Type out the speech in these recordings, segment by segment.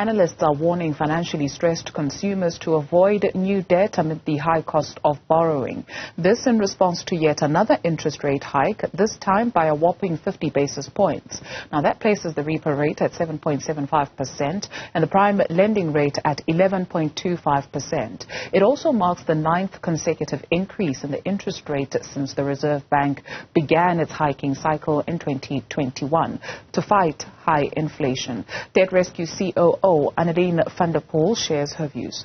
Analysts are warning financially stressed consumers to avoid new debt amid the high cost of borrowing. This in response to yet another interest rate hike, this time by a whopping 50 basis points. Now that places the repo rate at 7.75% and the prime lending rate at 11.25%. It also marks the 9th consecutive increase in the interest rate since the Reserve Bank began its hiking cycle in 2021 to fight high inflation. Debt Rescue COO Annaline van der Poel shares her views.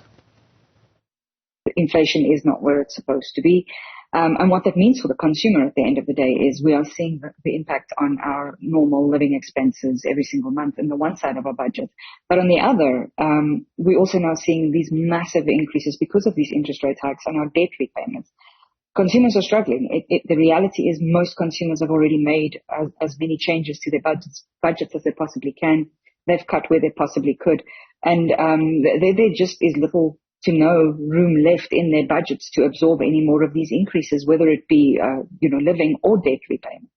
Inflation is not where it's supposed to be. And what that means for the consumer at the end of the day is we are seeing the impact on our normal living expenses every single month in the one side of our budget. But on the other, we're also now seeing these massive increases because of these interest rate hikes on our debt repayments. Consumers are struggling. The reality is most consumers have already made as many changes to their budgets as they possibly can. They've cut where they possibly could. And there just is little to no room left in their budgets to absorb any more of these increases, whether it be living or debt repayment.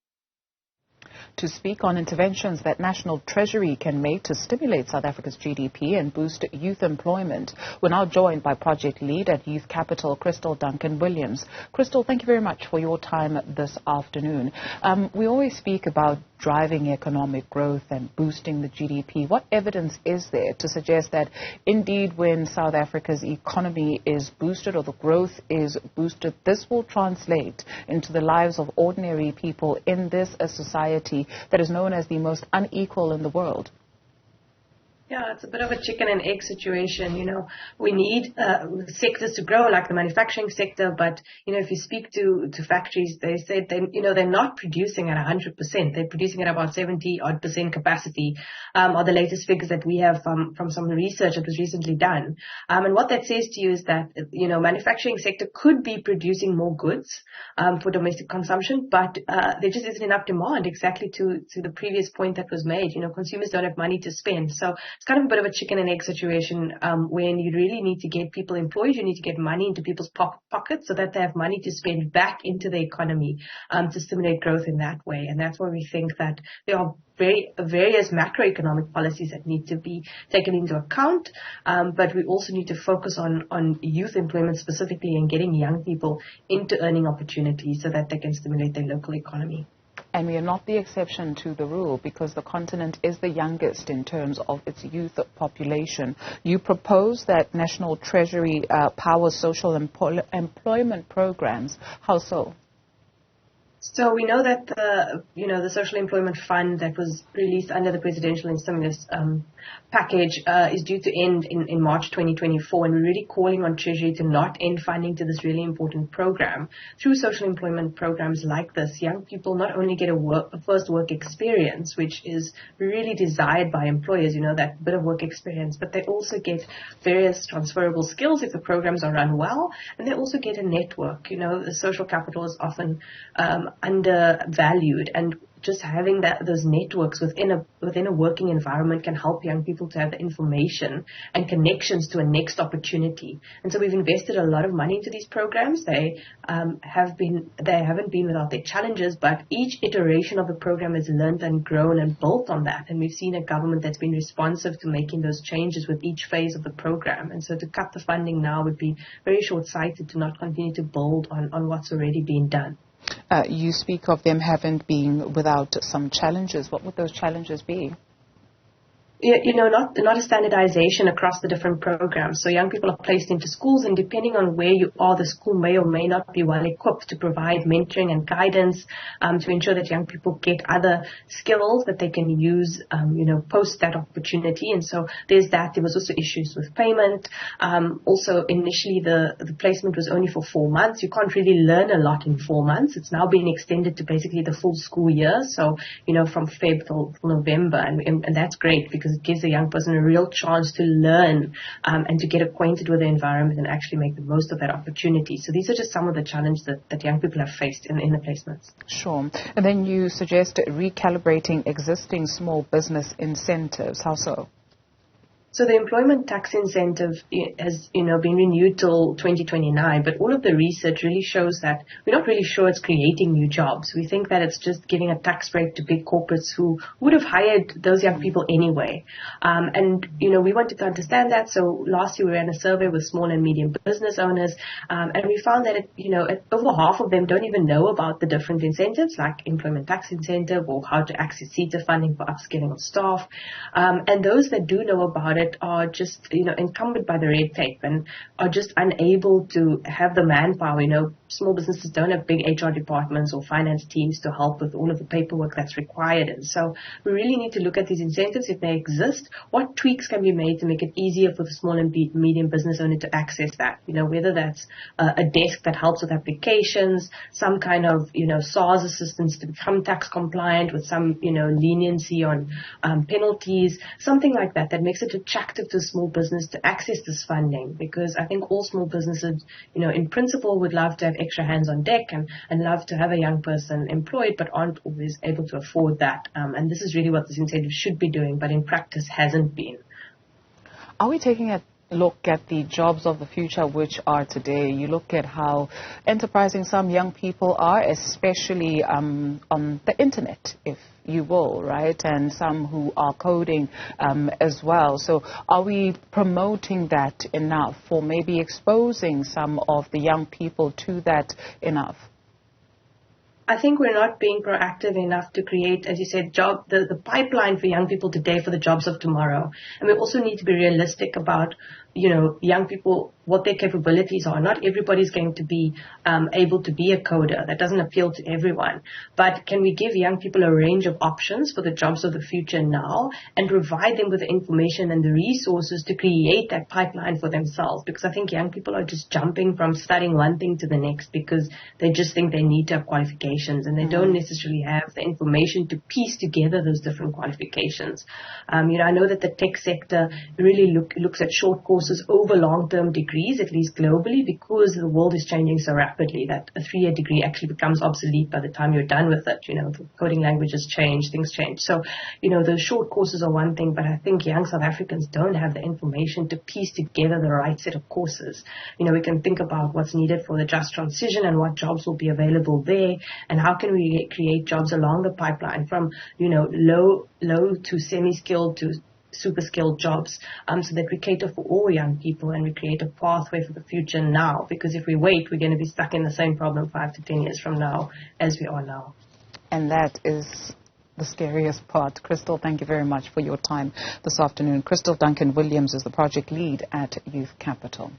To speak on interventions that national treasury can make to stimulate South Africa's GDP and boost youth employment, we're now joined by project lead at Youth Capital Kristal Duncan-Williams. Kristal, thank you very much for your time this afternoon. We always speak about driving economic growth and boosting the GDP. What evidence is there to suggest that indeed when South Africa's economy is boosted or the growth is boosted, this will translate into the lives of ordinary people in this society that is known as the most unequal in the world? Yeah, it's a bit of a chicken and egg situation. We need sectors to grow, like the manufacturing sector. But, if you speak to factories, they say, they're not producing at 100%. They're producing at about 70-odd% capacity, are the latest figures that we have from some research that was recently done. And what that says to you is that, manufacturing sector could be producing more goods for domestic consumption, but there just isn't enough demand, exactly to the previous point that was made. Consumers don't have money to spend. So it's kind of a bit of a chicken and egg situation when you really need to get people employed. You need to get money into people's pockets so that they have money to spend back into the economy to stimulate growth in that way. And that's why we think that there are various macroeconomic policies that need to be taken into account. But we also need to focus on youth employment specifically and getting young people into earning opportunities so that they can stimulate their local economy. And we are not the exception to the rule because the continent is the youngest in terms of its youth population. You propose that National Treasury powers social employment programs. How so? So we know that the Social Employment Fund that was released under the presidential stimulus package is due to end in March 2024, and we're really calling on Treasury to not end funding to this really important program. Through social employment programs like this, young people not only get a first work experience, which is really desired by employers, that bit of work experience, but they also get various transferable skills if the programs are run well, and they also get a network. The social capital is often undervalued, and just having those networks within a working environment can help young people to have the information and connections to a next opportunity. And so we've invested a lot of money into these programs. They haven't been without their challenges, but each iteration of the program has learned and grown and built on that. And we've seen a government that's been responsive to making those changes with each phase of the program. And so to cut the funding now would be very short-sighted to not continue to build on what's already been done. You speak of them having been without some challenges. What would those challenges be? Not a standardization across the different programs. So young people are placed into schools, and depending on where you are, the school may or may not be well equipped to provide mentoring and guidance to ensure that young people get other skills that they can use, post that opportunity. And so there's that. There was also issues with payment. Also, initially, the placement was only for 4 months. You can't really learn a lot in 4 months. It's now being extended to basically the full school year. So, from Feb till November. And that's great because it gives a young person a real chance to learn and to get acquainted with the environment and actually make the most of that opportunity. So these are just some of the challenges that young people have faced in the placements. Sure. And then you suggest recalibrating existing small business incentives. How so? So the employment tax incentive has, been renewed till 2029, but all of the research really shows that we're not really sure it's creating new jobs. We think that it's just giving a tax break to big corporates who would have hired those young people anyway. We wanted to understand that. So last year we ran a survey with small and medium business owners, and we found that, over half of them don't even know about the different incentives like employment tax incentive or how to access CETA funding for upskilling of staff. And those that do know about it are just, encumbered by the red tape and are just unable to have the manpower. Small businesses don't have big HR departments or finance teams to help with all of the paperwork that's required. And so we really need to look at these incentives if they exist. What tweaks can be made to make it easier for the small and medium business owner to access that? Whether that's a desk that helps with applications, some kind of, SARS assistance to become tax compliant with some, leniency on penalties, something like that makes it attractive to small business to access this funding, because I think all small businesses, in principle would love to have extra hands on deck and love to have a young person employed, but aren't always able to afford that. And this is really what this incentive should be doing, but in practice hasn't been. Are we taking a look at the jobs of the future, which are today? You look at how enterprising some young people are, especially on the internet, if you will, right? And some who are coding as well. So are we promoting that enough, or maybe exposing some of the young people to that enough? I think we're not being proactive enough to create, as you said, the pipeline for young people today for the jobs of tomorrow. And we also need to be realistic about, young people, what their capabilities are. Not everybody's going to be able to be a coder. That doesn't appeal to everyone. But can we give young people a range of options for the jobs of the future now and provide them with the information and the resources to create that pipeline for themselves? Because I think young people are just jumping from studying one thing to the next because they just think they need to have qualifications, and they don't necessarily have the information to piece together those different qualifications. I know that the tech sector really looks at short courses over long-term degrees, at least globally, because the world is changing so rapidly that a 3-year degree actually becomes obsolete by the time you're done with it. The coding languages change, things change. So, those short courses are one thing, but I think young South Africans don't have the information to piece together the right set of courses. We can think about what's needed for the just transition and what jobs will be available there, and how can we create jobs along the pipeline from, low to semi-skilled to super skilled jobs, so that we cater for all young people and we create a pathway for the future now. Because if we wait, we're going to be stuck in the same problem 5 to 10 years from now as we are now. And that is the scariest part. Kristal, thank you very much for your time this afternoon. Kristal Duncan-Williams is the project lead at Youth Capital.